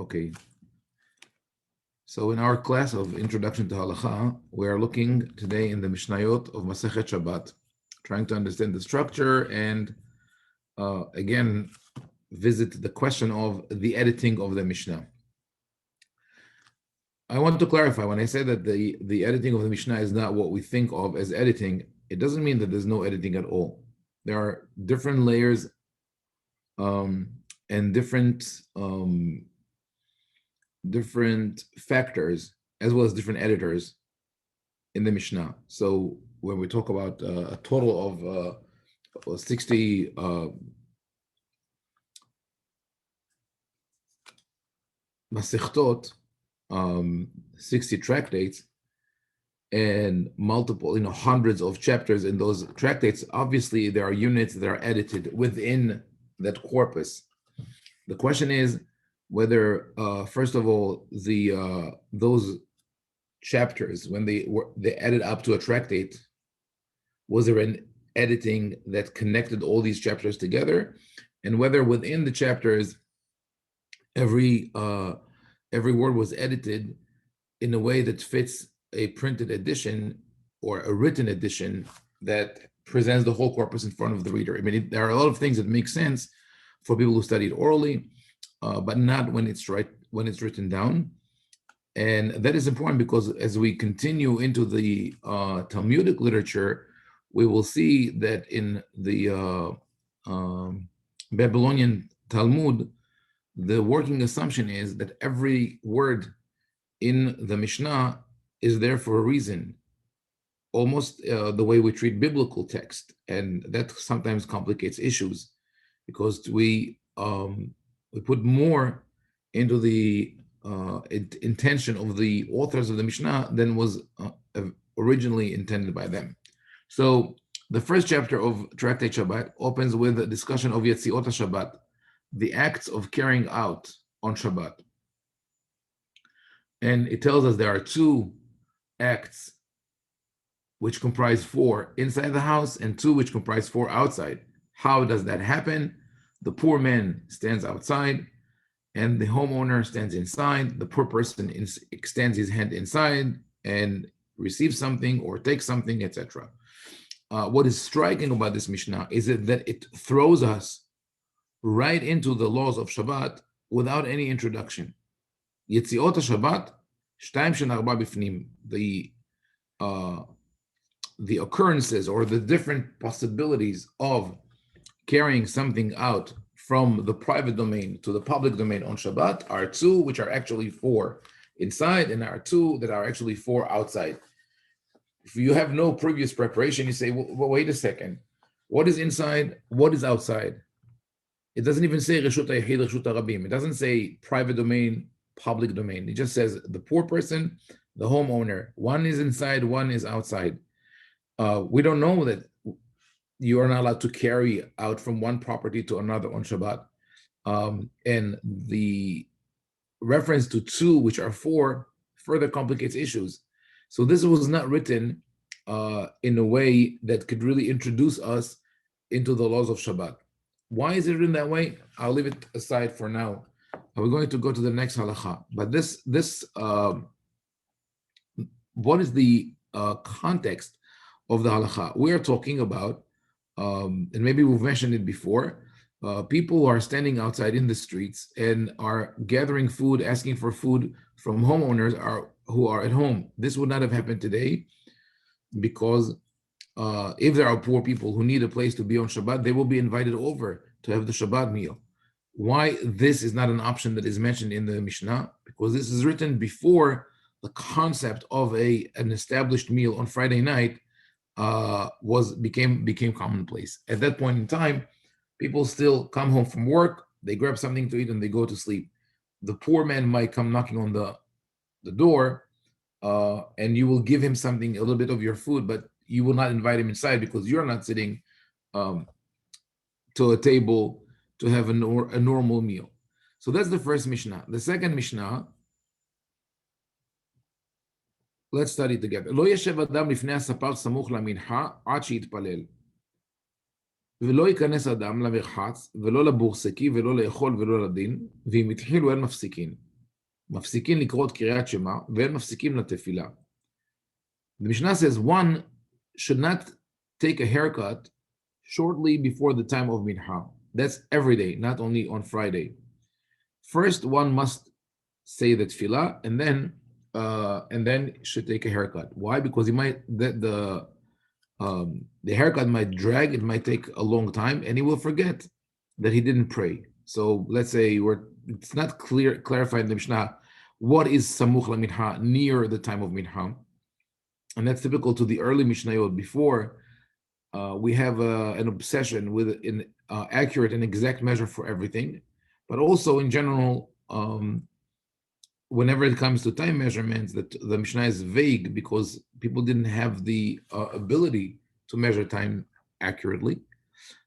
Okay. So in our class of Introduction to Halacha, we are looking today in the Mishnayot of Masechet Shabbat, trying to understand the structure and again visit the question of the editing of the Mishnah. I want to clarify, when I say that the editing of the Mishnah is not what we think of as editing, it doesn't mean that there's no editing at all. There are different layers and different factors, as well as different editors in the Mishnah. So when we talk about a total of 60 Masechtot, 60 tractates, and multiple, hundreds of chapters in those tractates, obviously there are units that are edited within that corpus. The question is whether, first of all, those chapters, when they added up to a tractate, was there an editing that connected all these chapters together, and whether within the chapters every word was edited in a way that fits a printed edition or a written edition that presents the whole corpus in front of the reader. I mean, there are a lot of things that make sense for people who study it orally, but not when it's written down. And that is important because as we continue into the Talmudic literature, we will see that in the Babylonian Talmud, the working assumption is that every word in the Mishnah is there for a reason, almost the way we treat biblical text. And that sometimes complicates issues because we put more into the intention of the authors of the Mishnah than was originally intended by them. So the first chapter of Tractate Shabbat opens with a discussion of Yetziot Shabbat, the acts of carrying out on Shabbat. And it tells us there are two acts which comprise 4 inside the house and 2 which comprise 4 outside. How does that happen? The poor man stands outside and the homeowner stands inside. The poor person extends his hand inside and receives something or takes something, etc. What is striking about this Mishnah is that it throws us right into the laws of Shabbat without any introduction. Yetziot Shabbat, 2 4 bifnim, the occurrences or the different possibilities of carrying something out from the private domain to the public domain on Shabbat are 2 which are actually 4 inside, and are 2 that are actually 4 outside. If you have no previous preparation, you say, well, wait a second, what is inside, what is outside? It doesn't even say Reshut HaYachid, Reshut HaRabim. It doesn't say private domain, public domain. It just says the poor person, the homeowner. One is inside, one is outside. We don't know that you are not allowed to carry out from one property to another on Shabbat. And the reference to 2, which are 4, further complicates issues. So this was not written in a way that could really introduce us into the laws of Shabbat. Why is it written that way? I'll leave it aside for now. We're going to go to the next halacha. But what is the context of the halacha? We are talking about, and maybe we've mentioned it before, people who are standing outside in the streets and are gathering food, asking for food from homeowners who are at home. This would not have happened today because if there are poor people who need a place to be on Shabbat, they will be invited over to have the Shabbat meal. Why this is not an option that is mentioned in the Mishnah? Because this is written before the concept of an established meal on Friday night became commonplace. At that point in time, people still come home from work, they grab something to eat, and they go to sleep. The poor man might come knocking on the door, and you will give him something, a little bit of your food, but you will not invite him inside because you're not sitting to a table to have a normal meal. So that's the first Mishnah. The second Mishnah, let's study together. לא ישב אדם לפני הספר סמוך למנחה עד שיתפלל. ולא ייכנס אדם למרחץ, ולא לבורסקי, ולא לאכול, ולא לדין, ואם התחילו אין מפסיקים. מפסיקים לקרוא קריאת שמע, ואין מפסיקים לתפילה. The Mishnah says one should not take a haircut shortly before the time of minha. That's every day, not only on Friday. First, one must say the tefillah, and then should take a haircut. Why? Because he might the haircut might drag. It might take a long time, and he will forget that he didn't pray. So let's say it's not clarified in the Mishnah what is samuch la minha, near the time of minha, and that's typical to the early Mishnayot. Before we have an obsession with an accurate and exact measure for everything, but also in general, whenever it comes to time measurements, that the Mishnah is vague because people didn't have the ability to measure time accurately.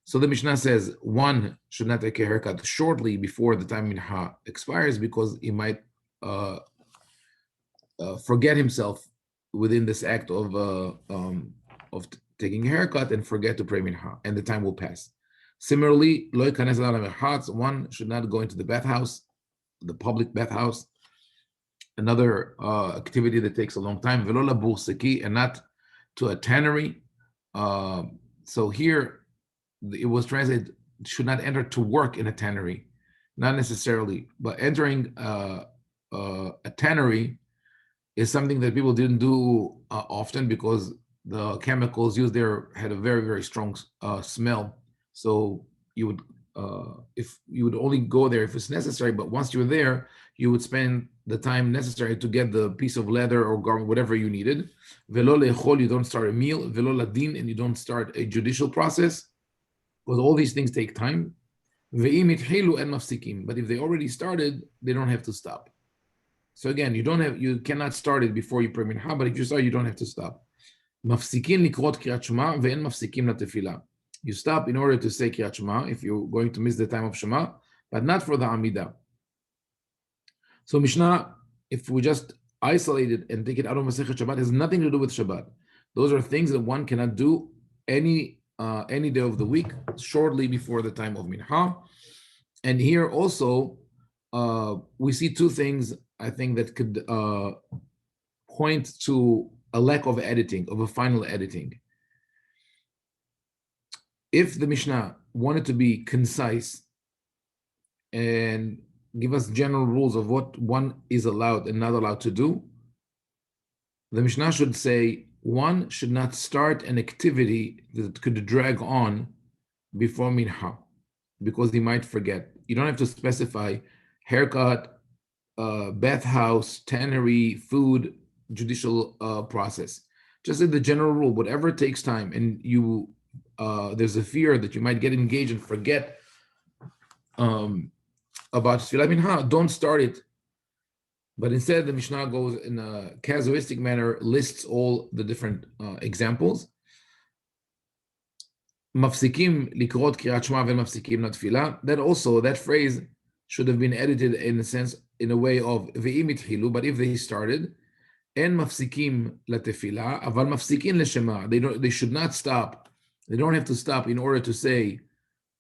So the Mishnah says one should not take a haircut shortly before the time minha expires because he might forget himself within this act of taking a haircut and forget to pray minha, and the time will pass. Similarly, one should not go into the bathhouse, the public bathhouse, another activity that takes a long time, and not to a tannery. So here it was translated, should not enter to work in a tannery, not necessarily, but entering a tannery is something that people didn't do often because the chemicals used there had a very, very strong smell. So you would, if you would only go there if it's necessary, but once you were there, you would spend the time necessary to get the piece of leather or garment, whatever you needed. Velo le'echol, you don't start a meal. Velo ladin, and you don't start a judicial process, because all these things take time. Ve'im ithilu en mafsikim, but if they already started, they don't have to stop. So again, you cannot start it before you pray minha, but if you start, you don't have to stop. Mafsikin likrot kriyat shema ve'en mafsikim latefila. You stop in order to say kriyat shema if you're going to miss the time of shema, but not for the amidah. So Mishnah, if we just isolate it and take it out of Masechet Shabbat, has nothing to do with Shabbat. Those are things that one cannot do any day of the week, shortly before the time of minha. And here also, we see two things, I think, that could point to a lack of editing, of a final editing. If the Mishnah wanted to be concise and give us general rules of what one is allowed and not allowed to do, the Mishnah should say one should not start an activity that could drag on before minha, because he might forget. You don't have to specify haircut, bathhouse, tannery, food, judicial process. Just in the general rule, whatever takes time, and you there's a fear that you might get engaged and forget about tefillah minha, don't start it. But instead, the Mishnah goes in a casuistic manner, lists all the different examples. Mafsikim likrot kriyat shema ve'mafsikim latefila. That phrase should have been edited in a sense, in a way of ve'im ithilu, but if they started, en mafsikim latefila, aval mafsikin leshema. They should not stop. They don't have to stop in order to say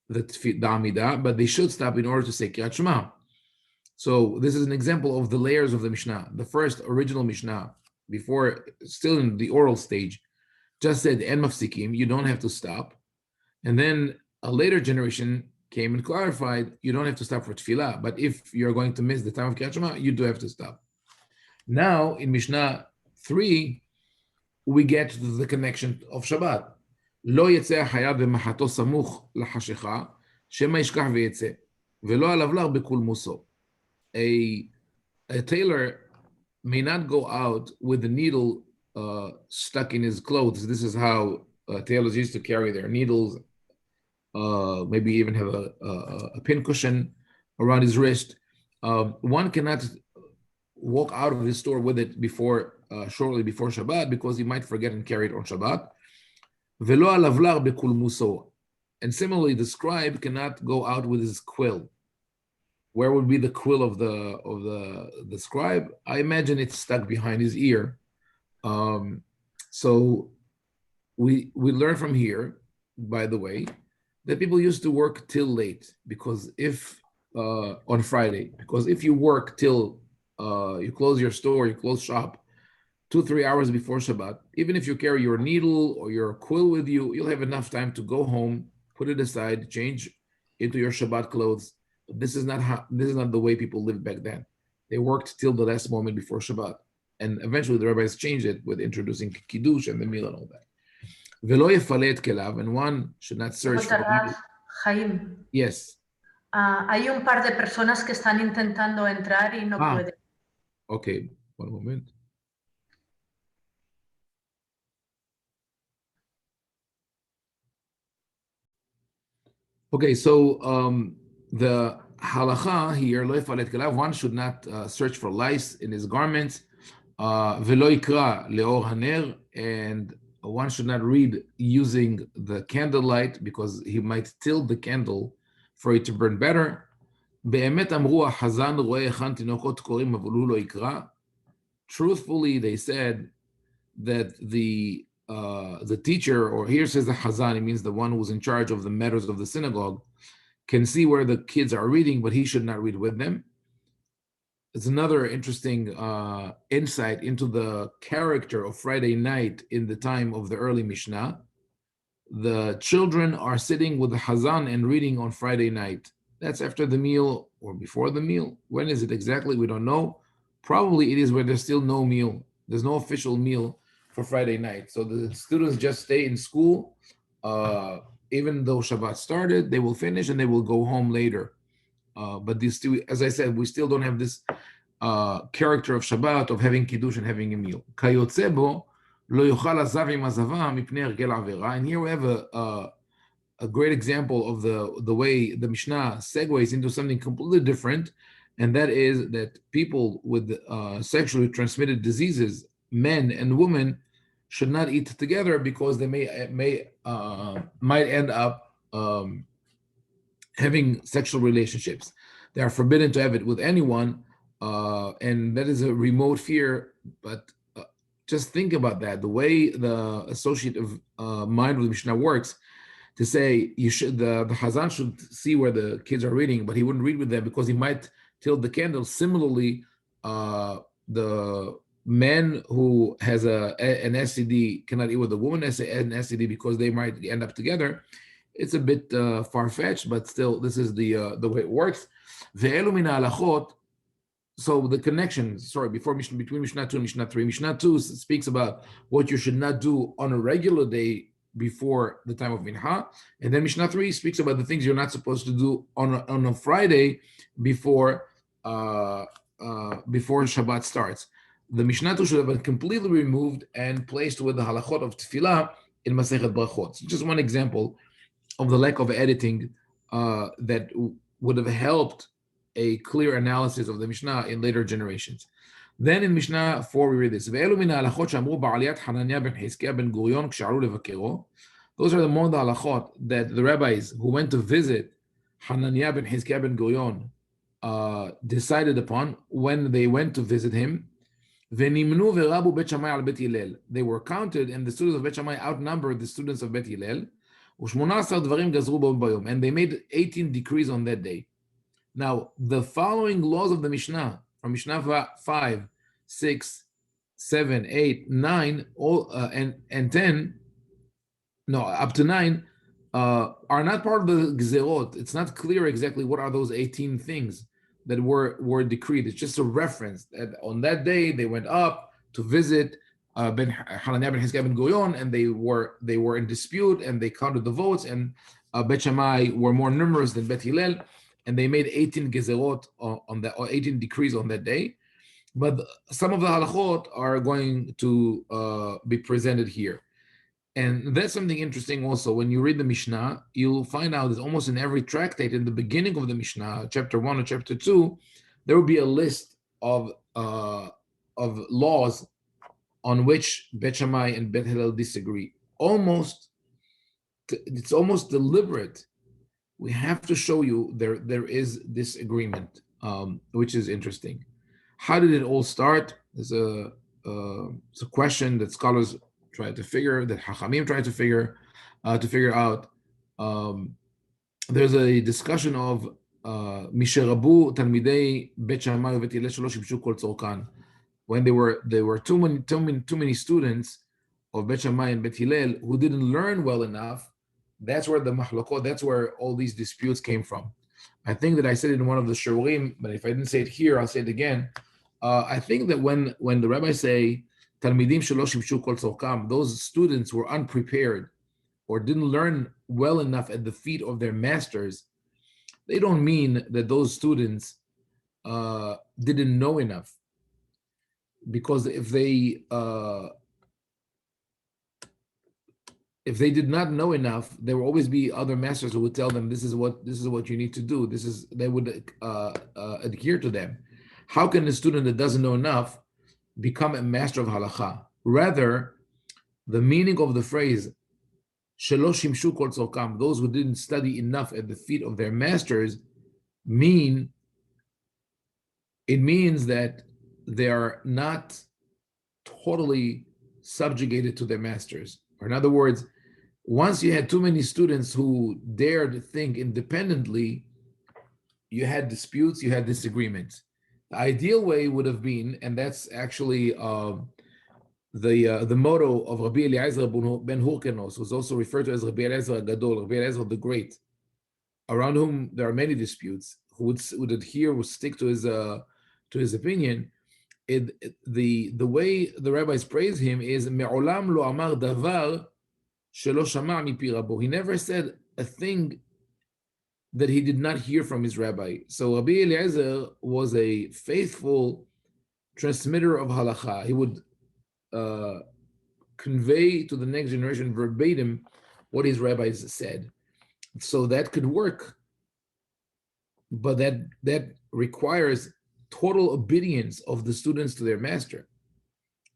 the amidah, but they should stop in order to say kriyat shema. So this is an example of the layers of the Mishnah. The first original Mishnah, before, still in the oral stage, just said en mafsikim, you don't have to stop. And then a later generation came and clarified, you don't have to stop for tefillah, but if you're going to miss the time of kriyat shema, you do have to stop. Now in Mishnah 3, we get to the connection of Shabbat. לא יצא החייב במחתו סמוך לחשיכה, שמא ישכח ויצא, ולא הלבלר בקולמוסו. A tailor may not go out with the needle stuck in his clothes. This is how tailors used to carry their needles, maybe even have a pin cushion around his wrist. One cannot walk out of his store with it shortly before Shabbat, because he might forget and carry it on Shabbat. Velo alavlar bekulmuso. And similarly, the scribe cannot go out with his quill. Where would be the quill of the scribe? I imagine it's stuck behind his ear. So we learn from here, by the way, that people used to work till late, because if on Friday, because if you work till you close your store, you close shop 2-3 hours before Shabbat. Even if you carry your needle or your quill with you, you'll have enough time to go home, put it aside, change into your Shabbat clothes. But this is not the way people lived back then. They worked till the last moment before Shabbat. And eventually the rabbis changed it with introducing Kiddush and the meal and all that. Velo yefale et kelav, and one should not search for meal. Haim. Yes. Hay un par de personas que están intentando entrar y no pueden. Okay, one moment. Okay, so the halacha here, lo yefale et kelav, one should not search for lice in his garments. Velo yikra leor haner, and one should not read using the candlelight because he might tilt the candle for it to burn better. Truthfully, they said that the teacher, or here says the Hazan, it means the one who's in charge of the matters of the synagogue, can see where the kids are reading, but he should not read with them. It's another interesting insight into the character of Friday night in the time of the early Mishnah. The children are sitting with the Hazan and reading on Friday night. That's after the meal or before the meal. When is it exactly? We don't know. Probably it is where there's still no meal. There's no official meal for Friday night. So the students just stay in school. Even though Shabbat started, they will finish and they will go home later. But these two, as I said, we still don't have this character of Shabbat, of having Kiddush and having a meal. And here we have a great example of the way the Mishnah segues into something completely different, and that is that people with sexually transmitted diseases, men and women, should not eat together because they might end up having sexual relationships. They are forbidden to have it with anyone, and that is a remote fear. But just think about that. The way the associative mind of the Mishnah works, to say the Hazan should see where the kids are reading, but he wouldn't read with them because he might tilt the candle. Similarly, the man who has an STD cannot eat with the woman has an STD because they might end up together. It's a bit far-fetched, but still, this is the way it works. So the connection, between Mishnah 2 and Mishnah 3. Mishnah 2 speaks about what you should not do on a regular day before the time of Minha, and then Mishnah 3 speaks about the things you're not supposed to do on a Friday before Shabbat starts. The Mishnah 2 should have been completely removed and placed with the halachot of Tefillah in Masechet Brachot. So just one example of the lack of editing that would have helped a clear analysis of the Mishnah in later generations. Then in Mishnah 4 we read this. Those are the more the halachot that the rabbis who went to visit Hananiah ben Hizkiah ben Gurion decided upon when they went to visit him. They were counted, and the students of Bet Shammai outnumbered the students of Bet Hillel. And they made 18 decrees on that day. Now, the following laws of the Mishnah, from Mishnah 5, 6, 7, 8, 9, and 10, up to 9, are not part of the Gzerot. It's not clear exactly what are those 18 things that were decreed. It's just a reference that on that day they went up to visit Hananiah ben Hizkiah ben Gurion, and they were in dispute, and they counted the votes, and Bet Shammai were more numerous than Bet Hillel, and they made 18 gezerot on that, or 18 decrees on that day. But some of the halachot are going to be presented here. And that's something interesting also. When you read the Mishnah, you'll find out that almost in every tractate, in the beginning of the Mishnah, chapter 1 or chapter 2, there will be a list of laws on which Bet Shammai and Bet Hillel disagree. It's almost deliberate. We have to show you there is this agreement, which is interesting. How did it all start? It's a question that scholars try to figure, that Hachamim try to figure out. There's a discussion of משרבו תלמידי בית שמאי ובית הלל שלא שימשו כל צורכן. When there were too many students of Bet Shammai and Bet Hillel who didn't learn well enough, that's where the mahlokot, that's where all these disputes came from. I think that I said it in one of the shiurim, but if I didn't say it here, I'll say it again. I think that when the rabbis say talmidim shelo shimshu kol tzorkam, those students were unprepared or didn't learn well enough at the feet of their masters, they don't mean that those students didn't know enough. Because if they did not know enough, there will always be other masters who would tell them this is what you need to do. They would adhere to them. How can a student that doesn't know enough become a master of halacha? Rather, the meaning of the phrase shelo shimshu kol tzorkam, those who didn't study enough at the feet of their masters, means that they are not totally subjugated to their masters. Or in other words, once you had too many students who dared think independently, you had disputes, you had disagreements. The ideal way would have been, and that's actually the motto of Rabbi Eliezer ben Hurkenos, who's also referred to as Rabbi Eliezer Gadol, Rabbi Eliezer the Great, around whom there are many disputes, who would adhere, would stick to his opinion. The way the rabbis praise him is me'olam lo amar davar shelo shama mipi rabo. He never said a thing that he did not hear from his rabbi. So Rabbi Eliezer was a faithful transmitter of halacha. He would convey to the next generation verbatim what his rabbis said. So that could work, but that requires total obedience of the students to their master.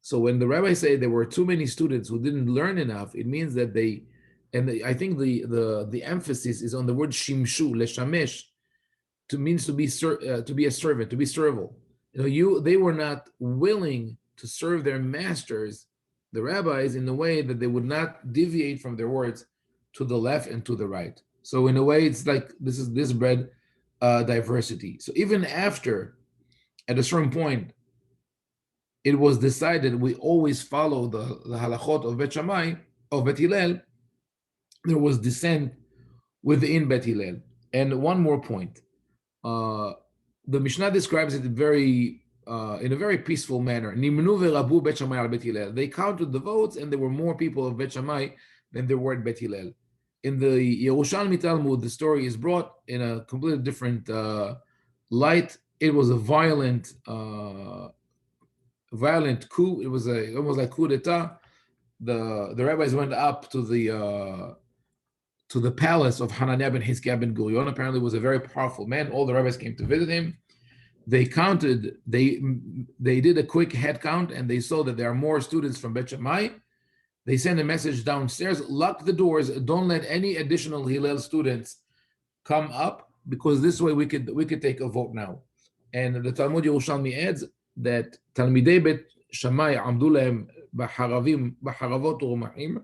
So when the rabbis say there were too many students who didn't learn enough, it means that I think the emphasis is on the word shimshu, leshamesh, means to be a servant, to be servile. They were not willing to serve their masters, the rabbis, in a way that they would not deviate from their words to the left and to the right. So in a way, it's like this bred diversity. So even after, at a certain point, it was decided we always follow the halachot of Bet Shammai, of Bet Hillel, there was dissent within Bet Hillel. And one more point. The Mishnah describes it in a very peaceful manner. Nimnu ve'rabu Bet Shammai al Bet Hillel. They counted the votes, and there were more people of Bet Shammai than there were at Bet Hillel. In the Yerushalmi Talmud, the story is brought in a completely different light. It was a violent coup. It was almost like coup d'etat. The rabbis went up to the palace of Hananiah ben Hizkiah ben Gurion. Apparently, was a very powerful man. All the rabbis came to visit him. They counted. They did a quick head count, and they saw that there are more students from Bet Shammai. They sent a message downstairs: lock the doors. Don't let any additional Hillel students come up, because this way we could take a vote now. And the Talmud Yerushalmi adds that Talmidei Bet Shammai amdu lehem b'haravot u'rumahim.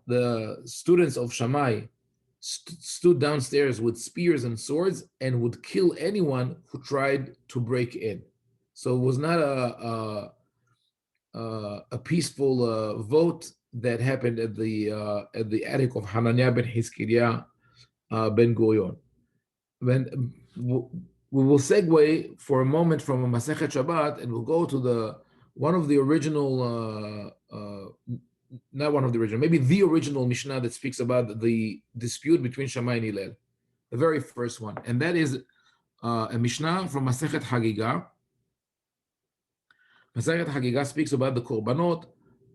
The students of Shammai stood downstairs with spears and swords and would kill anyone who tried to break in. So it was not a peaceful vote that happened at the attic of Hananiah ben Hizkiah ben Gurion. We will segue for a moment from a Masechet Shabbat, and we'll go to maybe the original Mishnah that speaks about the dispute between Shammai and Hillel, the very first one, and that is a Mishnah from Masechet Hagigah. Masechet Hagigah speaks about the korbanot,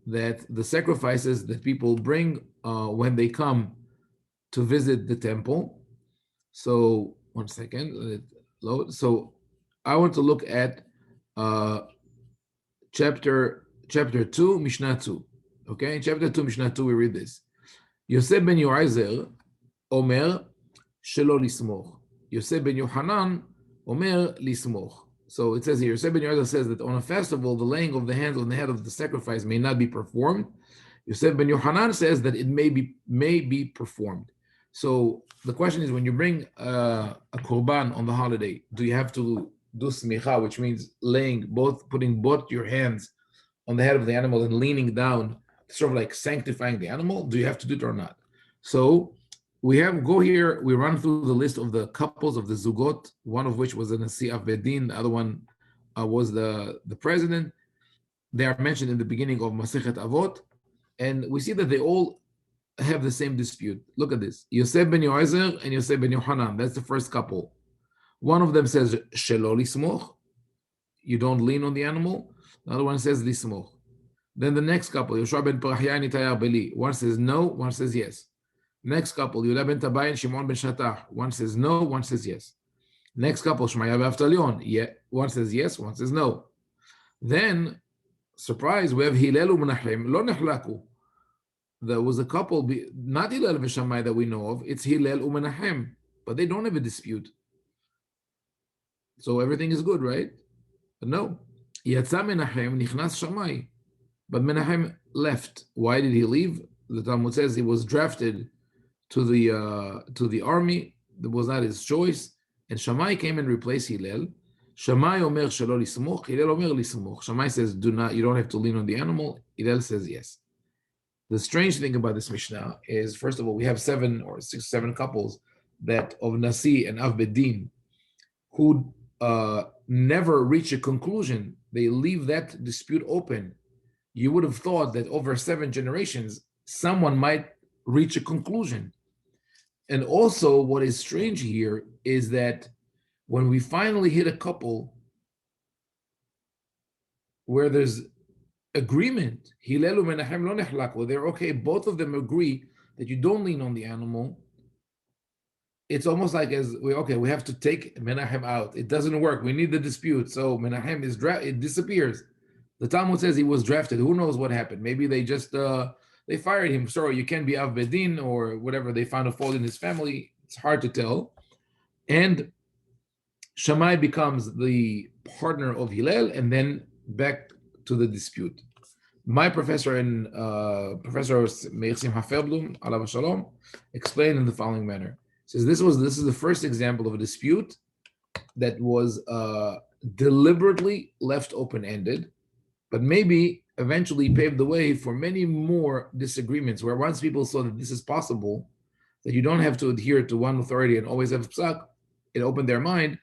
that the sacrifices that people bring when they come to visit the temple. So one second, let it load. So I want to look at chapter 2, Mishnah 2. Okay, in chapter 2, Mishnah 2, we read this. Yosef ben Yoazer Omer Shelo Lismoch. Yosef ben Yohanan Omer Lismoch. So it says here, Yosef ben Yoazer says that on a festival, the laying of the hands on the head of the sacrifice may not be performed. Yosef ben Yohanan says that it may be performed. So the question is, when you bring a korban on the holiday, do you have to do smicha, which means putting both your hands on the head of the animal and leaning down, sort of like sanctifying the animal? Do you have to do it or not? So we run through the list of the couples of the zugot, one of which was a Nasi of Bedin, the other one was the president. They are mentioned in the beginning of Masechet Avot, and we see that they all have the same dispute. Look at this. Yosef ben Yoezer and Yosef ben Yohanan. That's the first couple. One of them says, Shelo lismoch, you don't lean on the animal. The other one says, lismoch. Then the next couple, Yoshua ben Parachia and Itayar Beli. One says no, one says yes. Next couple, Yehuda ben Tabai and Shimon ben Shatach. One says no, one says yes. Next couple, Shmaya ben Avtalion. One says yes, one says no. Then, surprise, we have Hillel u'Menachem lo nechlaku. There was a couple, not Hillel v'Shammai that we know of, it's Hillel u'Menachem, but they don't have a dispute. So everything is good, right? But no. Yatsa Menachem nichnas Shammai. But Menachem left. Why did he leave? The Talmud says he was drafted to the army. That was not his choice. And Shammai came and replaced Hillel. Shammai omer shelo lismoch. Hillel omer lismoch. Shammai says, you don't have to lean on the animal. Hillel says yes. The strange thing about this Mishnah is, first of all, we have 7 or 6, 7 couples that of Nasi and Av Bedin who never reach a conclusion. They leave that dispute open. You would have thought that over 7 generations, someone might reach a conclusion. And also, what is strange here is that when we finally hit a couple where there's agreement, Hillel u'Menachem lo nechlaku, they're okay, both of them agree that you don't lean on the animal. It's almost like we have to take Menachem out. It doesn't work. We need the dispute. So Menachem it disappears. The Talmud says he was drafted. Who knows what happened? Maybe they just they fired him. Sorry, you can't be Av Bedin or whatever. They found a fault in his family. It's hard to tell. And Shammai becomes the partner of Hillel, and then back to the dispute. My professor Professor Meir Simcha Feldblum, alav shalom, explained in the following manner. He says this is the first example of a dispute that was deliberately left open-ended, but maybe eventually paved the way for many more disagreements, where once people saw that this is possible, that you don't have to adhere to one authority and always have psak, it opened their mind,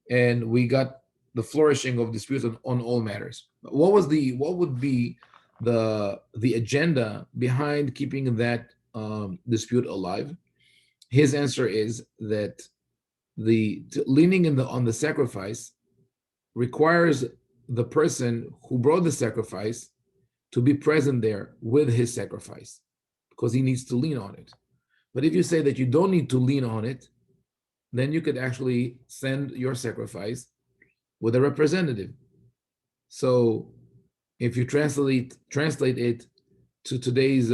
and we got the flourishing of disputes on all matters. What would be the agenda behind keeping that dispute alive? His answer is that the leaning on the sacrifice requires the person who brought the sacrifice to be present there with his sacrifice, because he needs to lean on it. But if you say that you don't need to lean on it, then you could actually send your sacrifice with a representative. So if you translate it to today's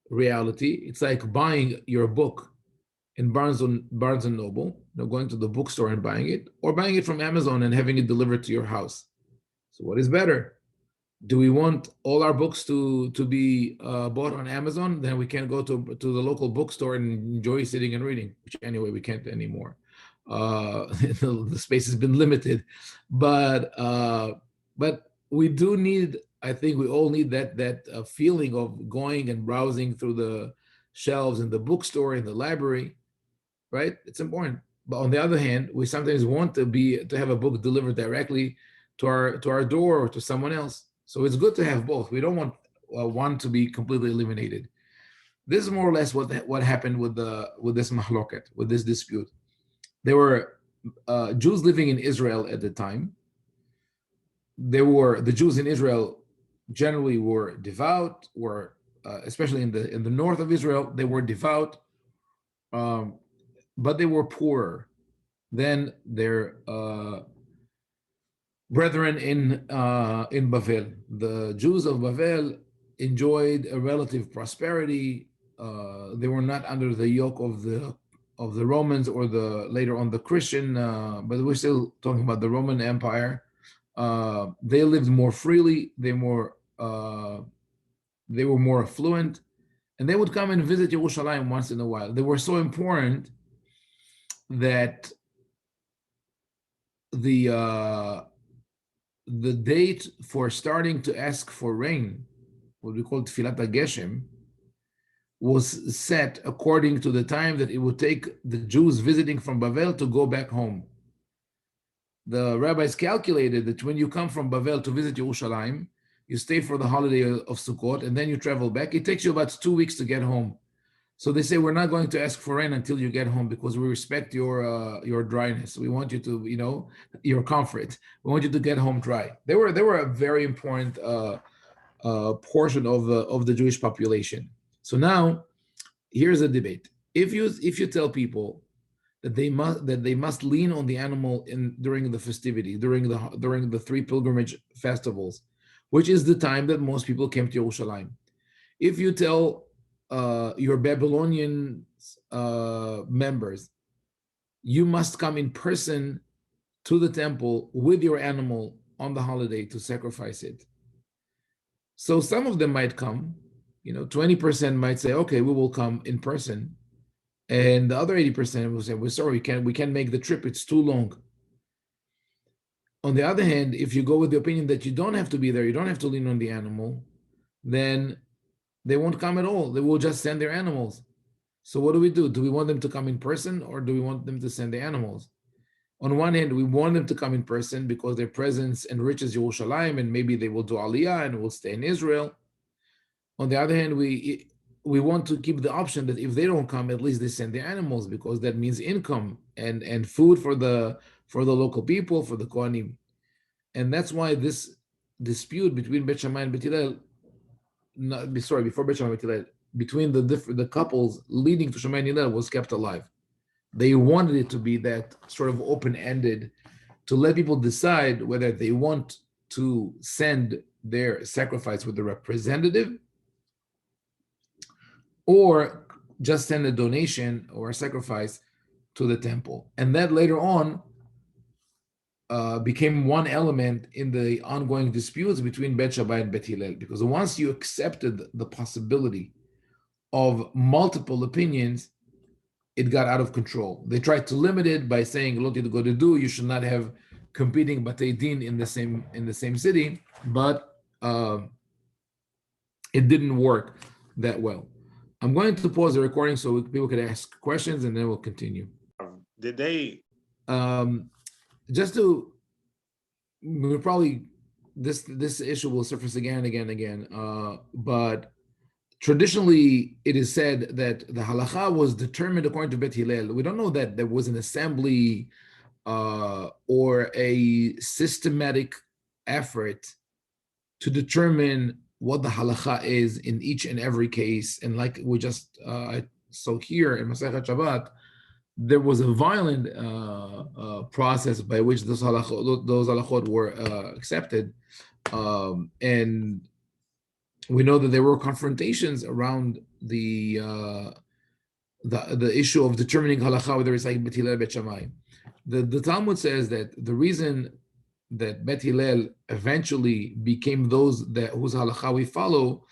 reality, it's like buying your book in Barnes and Noble, going to the bookstore and buying it, or buying it from Amazon and having it delivered to your house. So what is better? Do we want all our books to be bought on Amazon? Then we can't go to the local bookstore and enjoy sitting and reading, which anyway we can't anymore. The space has been limited, but we do need. I think we all need that feeling of going and browsing through the shelves in the bookstore, in the library, right? It's important. But on the other hand, we sometimes want to have a book delivered directly to our door or to someone else. So it's good to have both. We don't want one to be completely eliminated. This is more or less what happened with this mahloket, with this dispute. There were Jews living in Israel at the time. The Jews in Israel generally were devout, especially in the north of Israel, they were devout, but they were poorer than their brethren in Bavel. The Jews of Bavel enjoyed a relative prosperity. They were not under the yoke of the Romans or later on the Christian, but we're still talking about the Roman Empire. They lived more freely. They were more affluent, and they would come and visit Yerushalayim once in a while. They were so important that the date for starting to ask for rain, what we call Tfilat HaGeshem, was set according to the time that it would take the Jews visiting from Bavel to go back home. The rabbis calculated that when you come from Bavel to visit Yerushalayim, you stay for the holiday of Sukkot, and then you travel back. It takes you about 2 weeks to get home. So they say, we're not going to ask for rain until you get home because we respect your dryness. We want you to, your comfort. We want you to get home dry. They were a very important portion of the Jewish population. So now, here's a debate. If you tell people that they must lean on the animal during the festivity, during the 3 pilgrimage festivals, which is the time that most people came to Yerushalayim. If you tell your Babylonian members, you must come in person to the temple with your animal on the holiday to sacrifice it. So some of them might come, 20% might say, okay, we will come in person. And the other 80% will say, we're sorry, we can't make the trip, it's too long. On the other hand, if you go with the opinion that you don't have to be there, you don't have to lean on the animal, then they won't come at all. They will just send their animals. So what do we do? Do we want them to come in person, or do we want them to send the animals? On one hand, we want them to come in person because their presence enriches Yerushalayim, and maybe they will do Aliyah and will stay in Israel. On the other hand, we want to keep the option that if they don't come, at least they send their animals, because that means income and food for the local people, for the Kohanim. And that's why this dispute between Bet Shammai and Bet Hillel, before Bet Shammai and Bet Hillel, between the couples leading to Shammai and Hillel was kept alive. They wanted it to be that sort of open-ended, to let people decide whether they want to send their sacrifice with the representative or just send a donation or a sacrifice to the temple. And that later on became one element in the ongoing disputes between Bet Shammai and Bet Hillel, because once you accepted the possibility of multiple opinions, it got out of control. They tried to limit it by saying, you should not have competing Batei Din in the same city, but it didn't work that well. I'm going to pause the recording so people can ask questions, and then we'll continue. Did they? We'll probably, this issue will surface again and again and again, but traditionally it is said that the halacha was determined according to Bet Hillel. We don't know that there was an assembly or a systematic effort to determine what the halacha is in each and every case. And like we just saw here in Masechet Shabbat, there was a violent process by which those halachot were accepted, and we know that there were confrontations around the issue of determining halacha, whether it's like Bet Hillel or Bet Shammai. The Talmud says that the reason that Bet Hillel eventually became those whose halacha we follow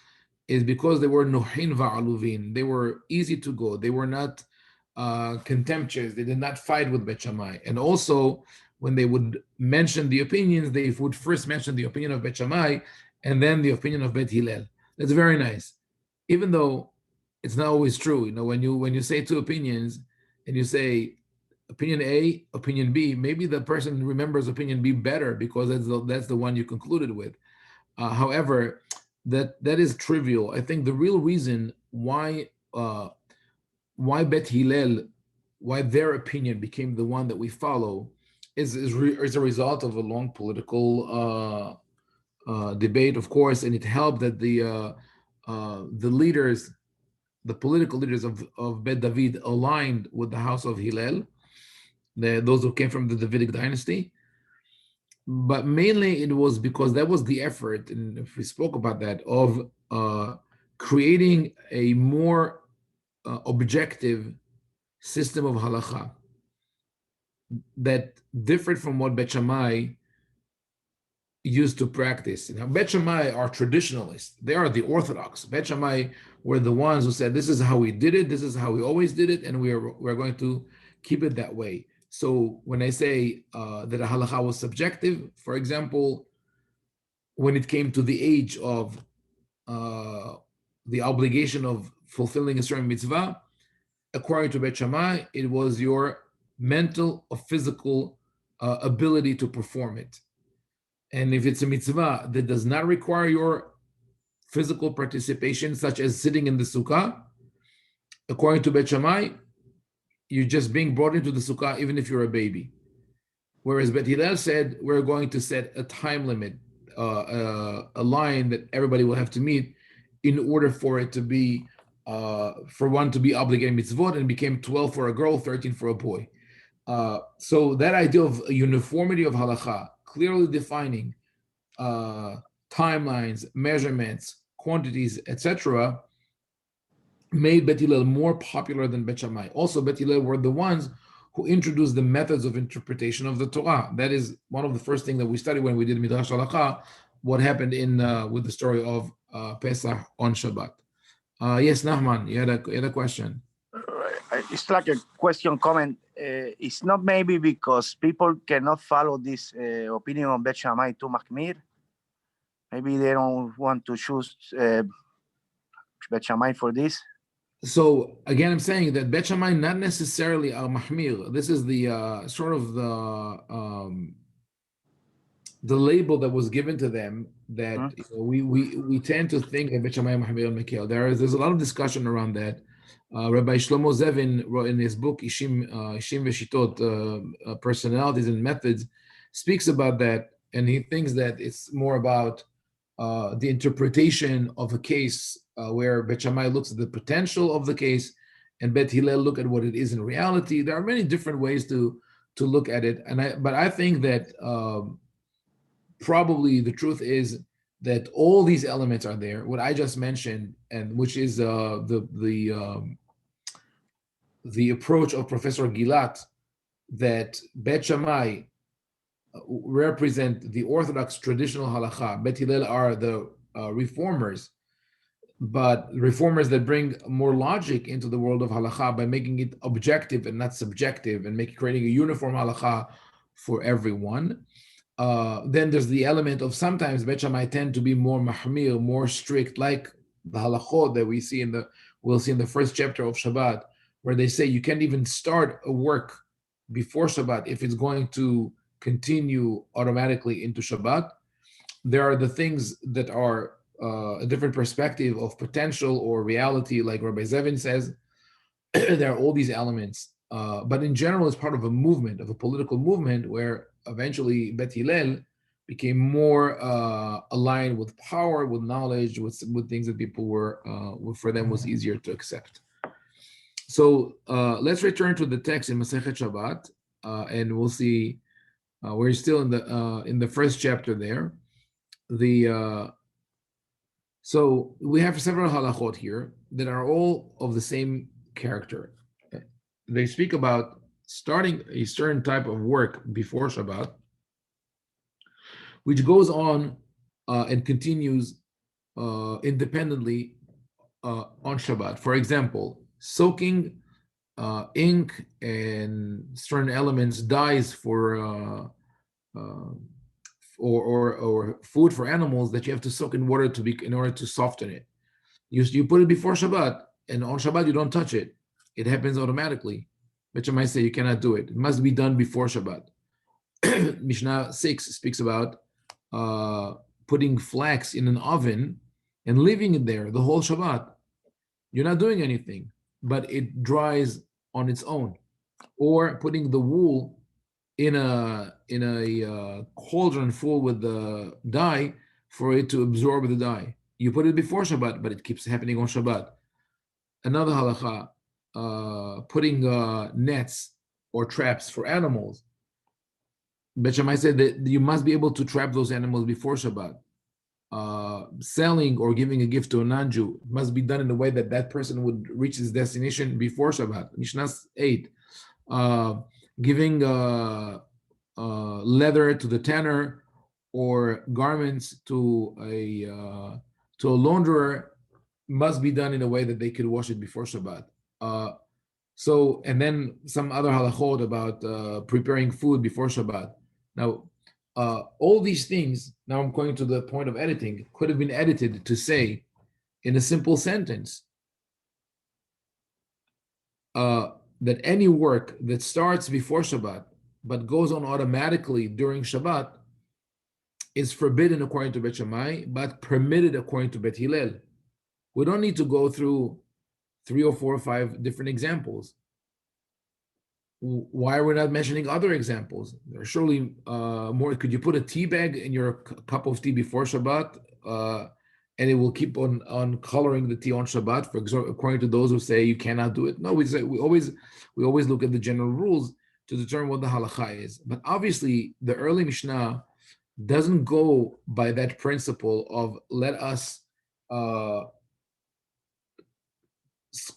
is because they were nohin va'aluvin. They were easy to go. They were not contemptuous. They did not fight with Bet Shammai. And also, when they would mention the opinions, they would first mention the opinion of Bet Shammai and then the opinion of Bet Hillel. That's very nice, even though it's not always true. When you say two opinions and you say opinion A, opinion B, maybe the person remembers opinion B better because that's the one you concluded with. However, that is trivial. I think the real reason why Bet Hillel, why their opinion became the one that we follow, is a result of a long political debate, of course, and it helped that the leaders, the political leaders of Bet David, aligned with the house of Hillel, those who came from the Davidic dynasty. But mainly it was because that was the effort, and if we spoke about that, of creating a more objective system of halacha that differed from what Bet Shammai used to practice. Now, Bet Shammai are traditionalists. They are the Orthodox. Bet Shammai were the ones who said, this is how we did it, this is how we always did it, and we're going to keep it that way. So when I say that a halakha was subjective, for example, when it came to the age of the obligation of fulfilling a certain mitzvah, according to Bet Shammai, it was your mental or physical ability to perform it. And if it's a mitzvah that does not require your physical participation, such as sitting in the sukkah, according to Bet Shammai, you're just being brought into the sukkah even if you're a baby. Whereas Bet Hillel said, we're going to set a time limit, a line that everybody will have to meet in order for it to be, for one to be obligated mitzvot, and became 12 for a girl, 13 for a boy. So that idea of a uniformity of halakha, clearly defining timelines, measurements, quantities, etc., made Bet Hillel more popular than Bet Shammai. Also, Bet Hillel were the ones who introduced the methods of interpretation of the Torah. That is one of the first things that we studied when we did Midrash Halakha, what happened in with the story of Pesach on Shabbat. Yes, Nahman, you had a question. It's like a question comment. It's not maybe because people cannot follow this opinion of Bet Shammai too mahmir. Maybe they don't want to choose Bet Shammai for this. So again, I'm saying that Bet Shammai not necessarily are mahmir. This is the sort of the label that was given to them, that we tend to think that Bet Shammai mahmir and mekel. There's a lot of discussion around that. Rabbi Shlomo Zevin wrote in his book Ishim Veshitot, Personalities and Methods, speaks about that, and he thinks that it's more about the interpretation of a case where Bet Shammai looks at the potential of the case and Bet Hillel look at what it is in reality. There are many different ways to look at it, but I think that probably the truth is that all these elements are there. What I just mentioned, and which is the approach of Professor Gilat, that Bet Shammai represent the Orthodox traditional halakha. Bet Hillel are the reformers, but reformers that bring more logic into the world of halakha by making it objective and not subjective, and creating a uniform halakha for everyone. Then there's the element of sometimes Bet Shammai tend to be more mahmir, more strict, like the halachot that we'll see in the first chapter of Shabbat, where they say you can't even start a work before Shabbat if it's going to continue automatically into Shabbat. There are the things that are a different perspective of potential or reality, like Rabbi Zevin says. There are all these elements, but in general, it's part of a movement, of a political movement, where eventually Bet Hillel became more aligned with power, with knowledge, with things that people were, for them, was easier to accept. So let's return to the text in Masechet Shabbat, and we'll see. We're still in the first chapter there. So we have several halachot here that are all of the same character. They speak about starting a certain type of work before Shabbat, which goes on and continues independently on Shabbat. For example, soaking ink and certain elements, dyes for or food for animals that you have to soak in water in order to soften it. You put it before Shabbat, and on Shabbat you don't touch it. It happens automatically. Bet Shammai say you cannot do it. It must be done before Shabbat. Mishnah 6 speaks about putting flax in an oven and leaving it there the whole Shabbat. You're not doing anything, but it dries on its own. Or putting the wool in a cauldron full with the dye for it to absorb the dye. You put it before Shabbat, but it keeps happening on Shabbat. Another halakha, putting nets or traps for animals. Bet Shammai said that you must be able to trap those animals before Shabbat. Selling or giving a gift to a non-Jew must be done in a way that that person would reach his destination before Shabbat. Mishnah 8. Giving leather to the tanner or garments to a launderer must be done in a way that they could wash it before Shabbat. So, and then some other halachot about preparing food before Shabbat. Now, all these things, now I'm going to the point of editing, could have been edited to say in a simple sentence that any work that starts before Shabbat but goes on automatically during Shabbat is forbidden according to Bet Shammai, but permitted according to Bet Hillel. We don't need to go through 3 or 4 or 5 different examples. Why are we not mentioning other examples? There are surely more. Could you put a tea bag in your cup of tea before Shabbat, and it will keep on coloring the tea on Shabbat? For example, according to those who say you cannot do it. No, we always look at the general rules to determine what the halacha is. But obviously, the early Mishnah doesn't go by that principle of let us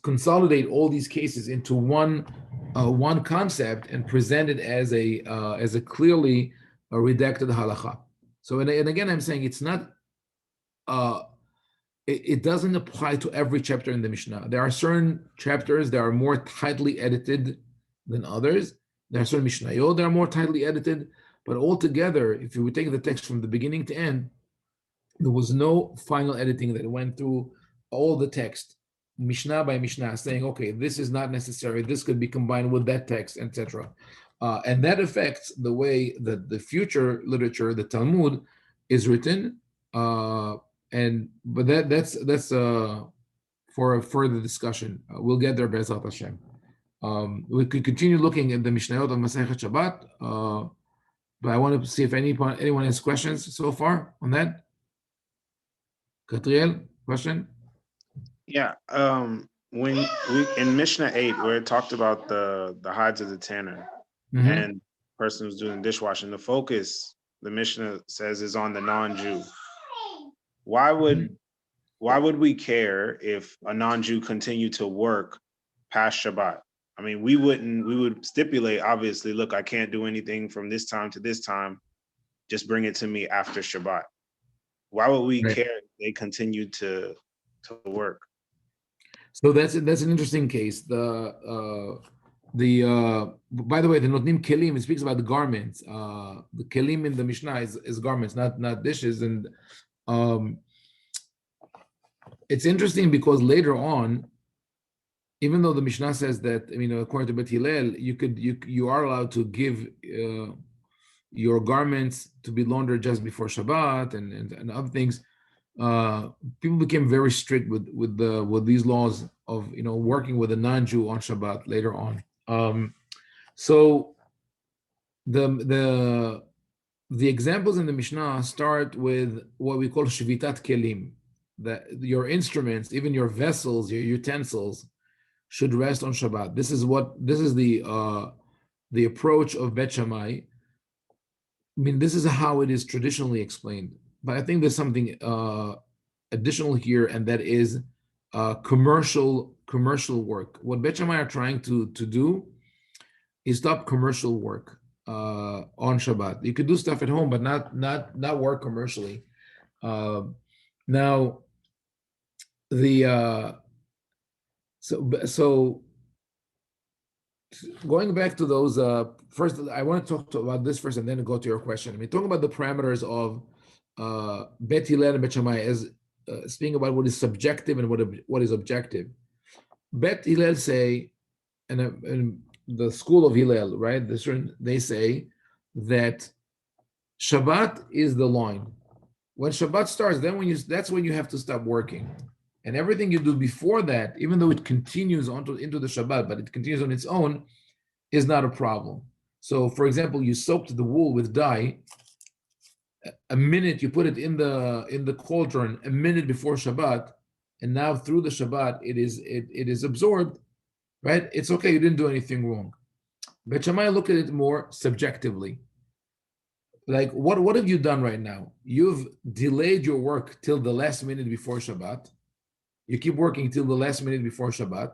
consolidate all these cases into one concept and present it as a clearly redacted halacha. So and again, I'm saying it's not. It doesn't apply to every chapter in the Mishnah. There are certain chapters that are more tightly edited than others. There are certain Mishnayot that are more tightly edited. But altogether, if you would take the text from the beginning to end, there was no final editing that went through all the text, Mishnah by Mishnah, saying, okay, this is not necessary, this could be combined with that text, etc. And that affects the way that the future literature, the Talmud, is written. But that's for a further discussion. We'll get there, Be'ezrat Hashem. We could continue looking at the Mishnayot of Masechet Shabbat. But I want to see if anyone has questions so far on that. Katriel, question? Yeah. When we in Mishnah 8, where it talked about the hides of the tanner and the person who's doing dishwashing, the focus, the Mishnah says, is on the non-Jew. Why would we care if a non-Jew continued to work past Shabbat? I mean, we would stipulate, obviously, look, I can't do anything from this time to this time. Just bring it to me after Shabbat. Why would we care if they continue to work? So that's an interesting case. By the way, the Notnim Kelim, it speaks about the garments. The Kelim in the Mishnah is garments, not dishes. And it's interesting because later on, even though the Mishnah says that, according to Bet Hillel, you are allowed to give your garments to be laundered just before Shabbat and other things. People became very strict with these laws of working with a non-Jew on Shabbat later on. So the examples in the Mishnah start with what we call shvitat kelim, that your instruments, even your vessels, your utensils, should rest on Shabbat. This is the approach of Bet Shammai. This is how it is traditionally explained. But I think there's something additional here, and that is commercial work. What Bet Shammai are trying to do is stop commercial work on Shabbat. You could do stuff at home, but not work commercially. Now, so going back to those, first, I want to talk about this first and then go to your question. Talking about the parameters of Bet Hillel and Bet Shammai as speaking about what is subjective and what is objective. Bet Hillel say, and the school of Hillel, right? They say that Shabbat is the line. When Shabbat starts, that's when you have to stop working. And everything you do before that, even though it continues into the Shabbat, but it continues on its own, is not a problem. So, for example, you soaked the wool with dye. A minute you put it in the cauldron, a minute before Shabbat, and now through the Shabbat it is absorbed, right? It's okay. You didn't do anything wrong. Bet Shammai look at it more subjectively. Like, what have you done right now? You've delayed your work till the last minute before Shabbat. You keep working till the last minute before Shabbat,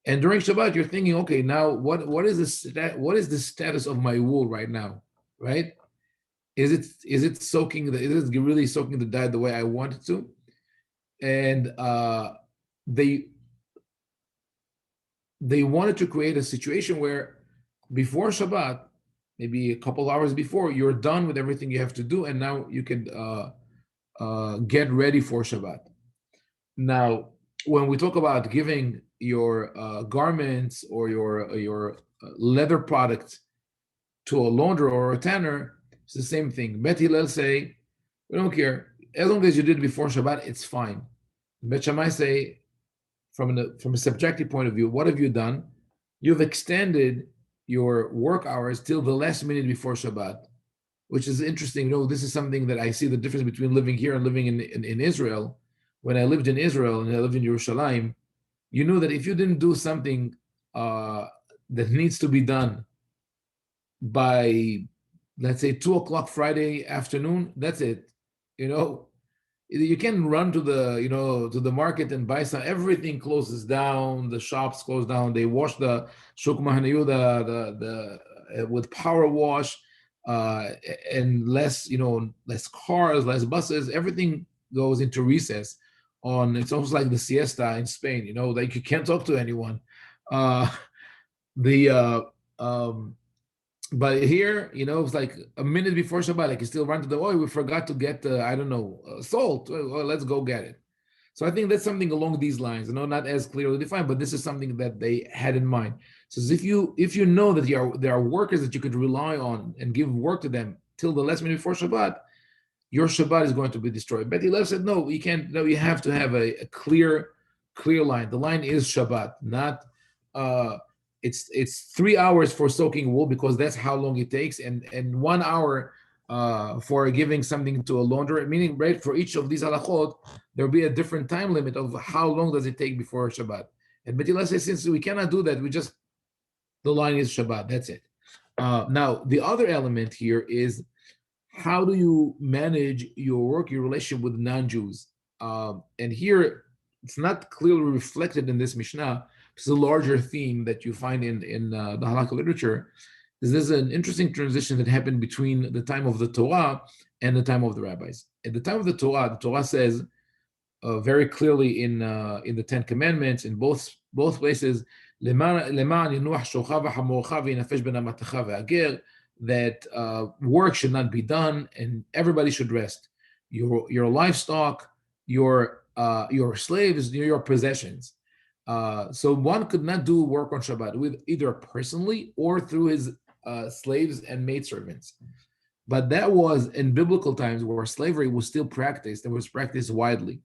and during Shabbat you're thinking, okay, now what is the status of my wool right now, right? Is it soaking is it really soaking the dye the way I want it to? And they wanted to create a situation where before Shabbat, maybe a couple hours before, you're done with everything you have to do, and now you can get ready for Shabbat. Now, when we talk about giving your garments or your leather product to a launderer or a tanner, it's the same thing. Bet Hillel say, we don't care. As long as you did it before Shabbat, it's fine. Bet Shammai say, from a subjective point of view, what have you done? You've extended your work hours till the last minute before Shabbat, which is interesting. This is something that I see the difference between living here and living in Israel. When I lived in Israel and I lived in Yerushalayim, you knew that if you didn't do something that needs to be done by, let's say, 2:00 Friday afternoon, that's it. You can run to the market and buy some. Everything closes down. The shops close down. They wash the Shuk Mahane Yehuda with power wash, and less cars, less buses. Everything goes into recess. It's almost like the siesta in Spain. Like you can't talk to anyone. But here, it's like a minute before Shabbat, like you still run to we forgot to get, salt. Well, let's go get it. So I think that's something along these lines, not as clearly defined, but this is something that they had in mind. So if you know that there are workers that you could rely on and give work to them till the last minute before Shabbat, your Shabbat is going to be destroyed. Bet Hillel said, no, you can't. No, you have to have a clear line. The line is Shabbat, not it's 3 hours for soaking wool because that's how long it takes, and 1 hour for giving something to a launderer. Meaning, right, for each of these halachot, there'll be a different time limit of how long does it take before Shabbat. And Bet Hillel says, since we cannot do that, the line is Shabbat. That's it. Now, the other element here is, how do you manage your relationship with non-Jews? And here, it's not clearly reflected in this Mishnah. It's a larger theme that you find in the halakha literature. There's an interesting transition that happened between the time of the Torah and the time of the rabbis. At the time of the Torah says very clearly in the Ten Commandments, in both places, that work should not be done and everybody should rest. Your livestock, your slaves, your possessions. So one could not do work on Shabbat with either personally or through his slaves and maidservants. But that was in biblical times where slavery was still practiced. It was practiced widely.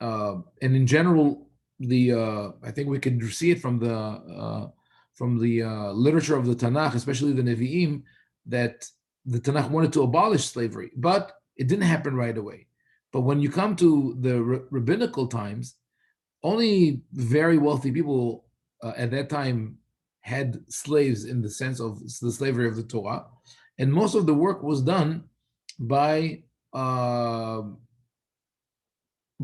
And in general, I think we can see it from the literature of the Tanakh, especially the Nevi'im, that the Tanakh wanted to abolish slavery, but it didn't happen right away. But when you come to the rabbinical times, only very wealthy people at that time had slaves in the sense of the slavery of the Torah, and most of the work was done by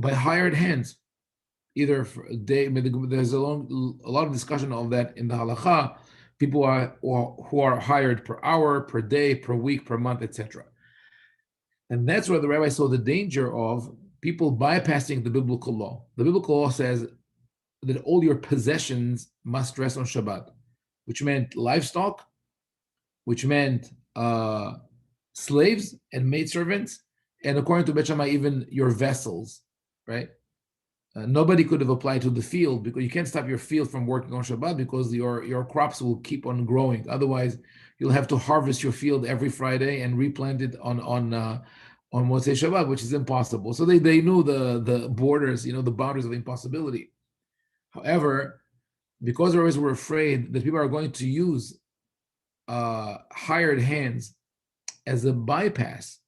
hired hands. Either for a day, there's a lot of discussion of that in the halakha. People who are hired per hour, per day, per week, per month, etc. And that's where the rabbi saw the danger of people bypassing the biblical law. The biblical law says that all your possessions must rest on Shabbat, which meant livestock, which meant slaves and maidservants, and according to Bet Shammai, even your vessels, right? Nobody could have applied to the field because you can't stop your field from working on Shabbat because your crops will keep on growing. Otherwise, you'll have to harvest your field every Friday and replant it on Motzei Shabbat, which is impossible. So they knew the borders, the boundaries of impossibility. However, because the rabbis were afraid that people are going to use hired hands as a bypass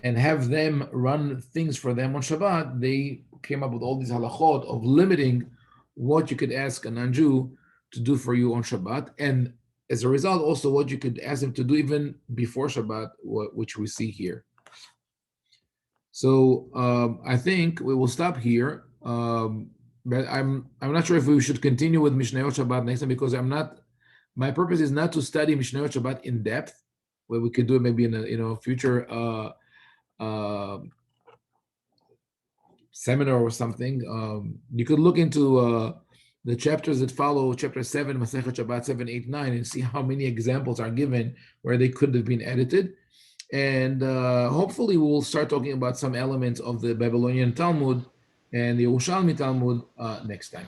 and have them run things for them on Shabbat, they came up with all these halachot of limiting what you could ask a non-Jew to do for you on Shabbat, and as a result, also what you could ask them to do even before Shabbat, which we see here. So I think we will stop here, but I'm not sure if we should continue with Mishnayot Shabbat next time, because my purpose is not to study Mishnayot Shabbat in depth. where we could do it maybe in a future seminar or something. You could look into the chapters that follow, chapter 7, Masechet Shabbat 7, 8, 9, and see how many examples are given where they could have been edited. And hopefully we'll start talking about some elements of the Babylonian Talmud and the Yerushalmi Talmud next time.